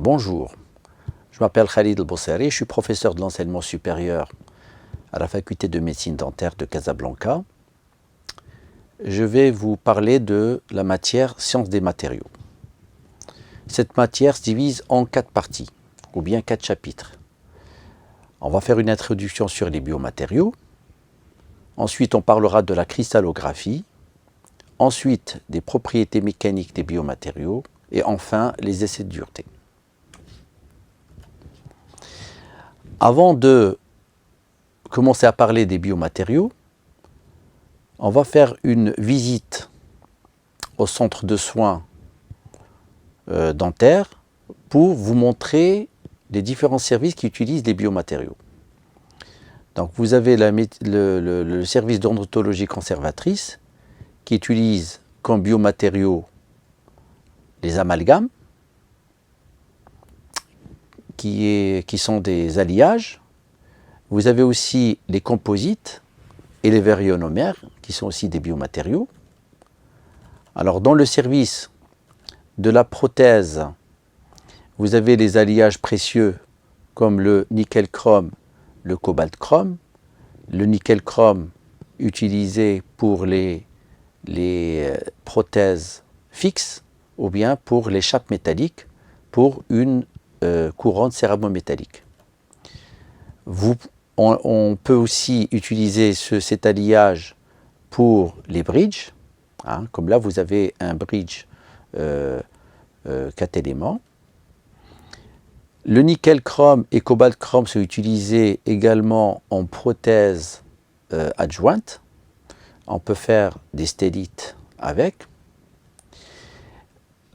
Bonjour, je m'appelle Khalid El-Boussari, je suis professeur de l'enseignement supérieur à la faculté de médecine dentaire de Casablanca. Je vais vous parler de la matière sciences des matériaux. Cette matière se divise en 4 parties, ou bien 4 chapitres. On va faire une introduction sur les biomatériaux. Ensuite, on parlera de la cristallographie. Ensuite, des propriétés mécaniques des biomatériaux. Et enfin, les essais de dureté. Avant de commencer à parler des biomatériaux, on va faire une visite au centre de soins dentaires pour vous montrer les différents services qui utilisent les biomatériaux. Donc vous avez le service d'odontologie conservatrice qui utilise comme biomatériaux les amalgames, qui sont des alliages. Vous avez aussi les composites et les verres ionomères, qui sont aussi des biomatériaux. Alors dans le service de la prothèse, vous avez les alliages précieux comme le nickel-chrome, le cobalt-chrome. Le nickel-chrome utilisé pour les prothèses fixes ou bien pour les chappes métalliques pour une couronne céramo-métallique. On peut aussi utiliser cet alliage pour les bridges, comme là vous avez un bridge 4 éléments. Le nickel-chrome et cobalt-chrome sont utilisés également en prothèse adjointe. On peut faire des stellites avec.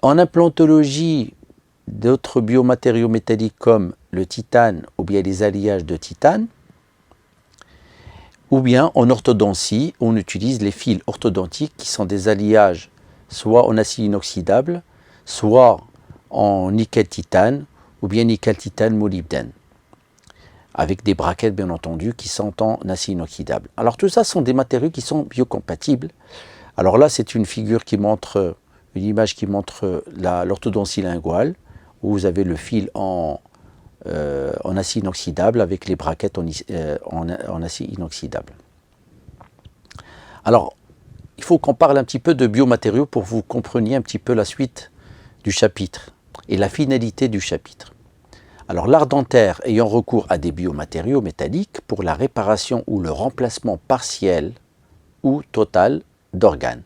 En implantologie, d'autres biomatériaux métalliques comme le titane ou bien les alliages de titane. Ou bien en orthodontie, on utilise les fils orthodontiques qui sont des alliages soit en acier inoxydable, soit en nickel-titane ou bien nickel-titane molybdène, avec des braquettes bien entendu qui sont en acier inoxydable. Alors tout ça sont des matériaux qui sont biocompatibles. Alors là c'est une figure qui montre, une image qui montre l'orthodontie linguale, où vous avez le fil en acier inoxydable avec les braquettes en acier inoxydable. Alors, il faut qu'on parle un petit peu de biomatériaux pour que vous compreniez un petit peu la suite du chapitre et la finalité du chapitre. Alors, l'art dentaire ayant recours à des biomatériaux métalliques pour la réparation ou le remplacement partiel ou total d'organes.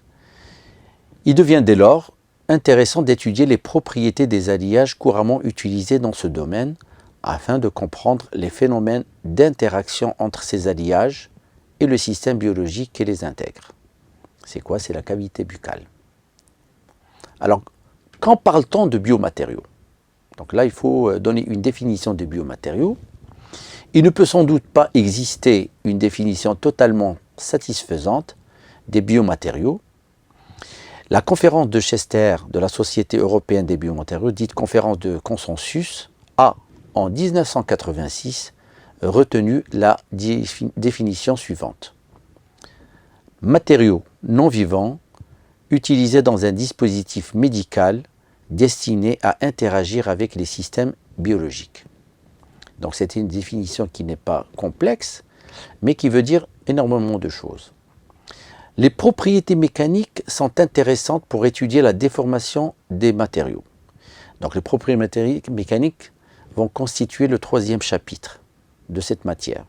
Il devient dès lors intéressant d'étudier les propriétés des alliages couramment utilisés dans ce domaine afin de comprendre les phénomènes d'interaction entre ces alliages et le système biologique qui les intègre. C'est quoi? C'est la cavité buccale. Alors, quand parle-t-on de biomatériaux? Donc là, il faut donner une définition des biomatériaux. Il ne peut sans doute pas exister une définition totalement satisfaisante des biomatériaux. La conférence de Chester de la Société européenne des biomatériaux, dite conférence de consensus, a, en 1986, retenu la définition suivante. Matériaux non vivants utilisés dans un dispositif médical destiné à interagir avec les systèmes biologiques. Donc c'est une définition qui n'est pas complexe, mais qui veut dire énormément de choses. Les propriétés mécaniques sont intéressantes pour étudier la déformation des matériaux. Donc les propriétés mécaniques vont constituer le 3e chapitre de cette matière.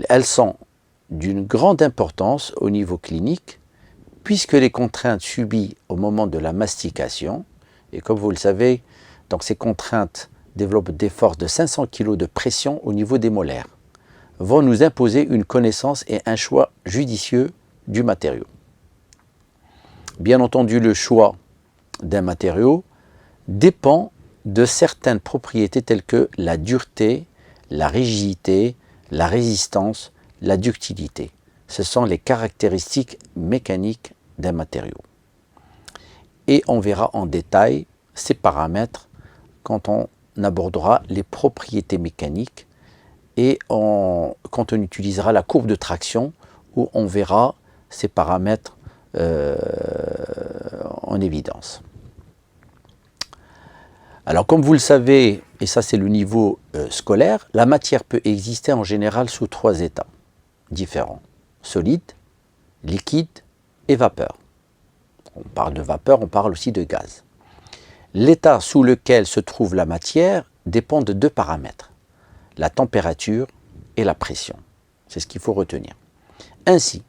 Elles sont d'une grande importance au niveau clinique, puisque les contraintes subies au moment de la mastication, et comme vous le savez, donc ces contraintes développent des forces de 500 kg de pression au niveau des molaires, vont nous imposer une connaissance et un choix judicieux du matériau. Bien entendu, le choix d'un matériau dépend de certaines propriétés telles que la dureté, la rigidité, la résistance, la ductilité. Ce sont les caractéristiques mécaniques d'un matériau. Et on verra en détail ces paramètres quand on abordera les propriétés mécaniques et quand on utilisera la courbe de traction où on verra ces paramètres en évidence. Alors comme vous le savez, et ça c'est le niveau scolaire, la matière peut exister en général sous 3 états différents. Solide, liquide et vapeur. On parle de vapeur, on parle aussi de gaz. L'état sous lequel se trouve la matière dépend de 2 paramètres, la température et la pression. C'est ce qu'il faut retenir. Ainsi,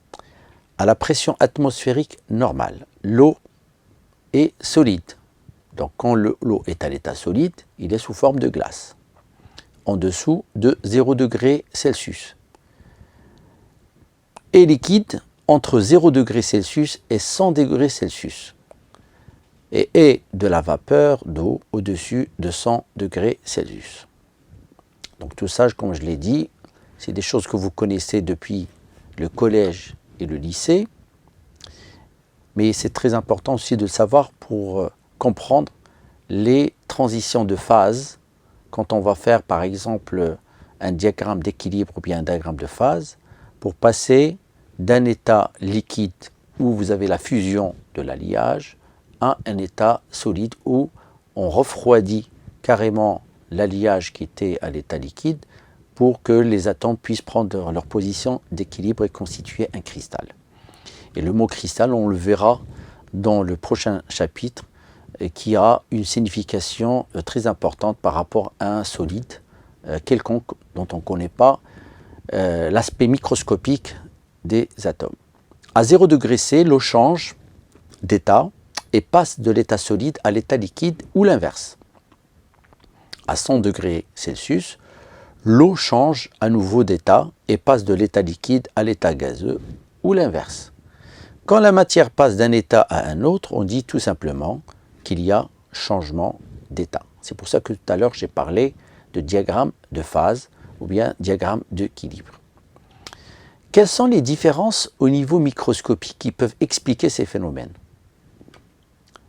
à la pression atmosphérique normale, l'eau est solide. Donc quand l'eau est à l'état solide, il est sous forme de glace, en dessous de 0 degré Celsius. Et liquide entre 0 degré Celsius et 100 degrés Celsius. Et est de la vapeur d'eau au-dessus de 100 degrés Celsius. Donc tout ça, comme je l'ai dit, c'est des choses que vous connaissez depuis le collège et le lycée. Mais c'est très important aussi de le savoir pour comprendre les transitions de phase quand on va faire par exemple un diagramme d'équilibre ou bien un diagramme de phase pour passer d'un état liquide où vous avez la fusion de l'alliage à un état solide où on refroidit carrément l'alliage qui était à l'état liquide pour que les atomes puissent prendre leur position d'équilibre et constituer un cristal. Et le mot cristal, on le verra dans le prochain chapitre, qui a une signification très importante par rapport à un solide quelconque dont on ne connaît pas l'aspect microscopique des atomes. À 0 degré C, l'eau change d'état et passe de l'état solide à l'état liquide ou l'inverse. À 100 degrés Celsius, l'eau change à nouveau d'état et passe de l'état liquide à l'état gazeux ou l'inverse. Quand la matière passe d'un état à un autre, on dit tout simplement qu'il y a changement d'état. C'est pour ça que tout à l'heure j'ai parlé de diagramme de phase ou bien diagramme d'équilibre. Quelles sont les différences au niveau microscopique qui peuvent expliquer ces phénomènes?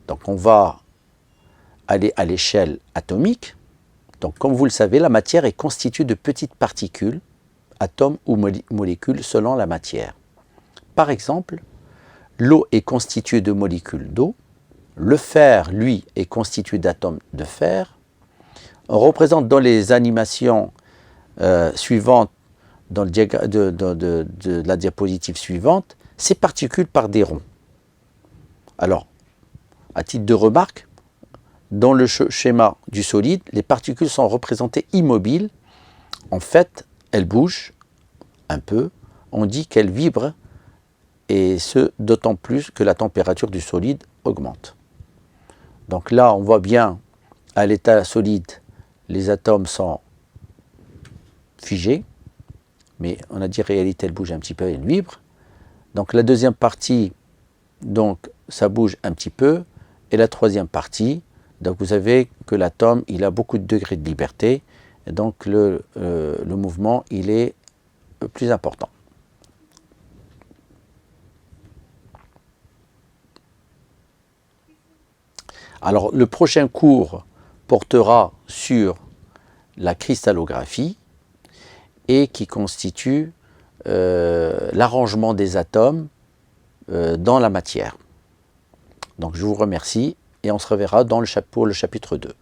Donc on va aller à l'échelle atomique. Donc comme vous le savez, la matière est constituée de petites particules, atomes ou molécules selon la matière. Par exemple, l'eau est constituée de molécules d'eau, le fer, lui, est constitué d'atomes de fer. On représente dans les animations suivantes, dans le de la diapositive suivante, ces particules par des ronds. Alors, à titre de remarque, dans le schéma du solide, les particules sont représentées immobiles. En fait, elles bougent un peu. On dit qu'elles vibrent, et ce, d'autant plus que la température du solide augmente. Donc là, on voit bien, à l'état solide, les atomes sont figés, mais on a dit en réalité, elles bougent un petit peu, elles vibrent. Donc la deuxième partie, donc ça bouge un petit peu, et la troisième partie, donc vous savez que l'atome, il a beaucoup de degrés de liberté, et donc le mouvement, il est plus important. Alors le prochain cours portera sur la cristallographie et qui constitue l'arrangement des atomes dans la matière. Donc je vous remercie et on se reverra pour le chapitre 2.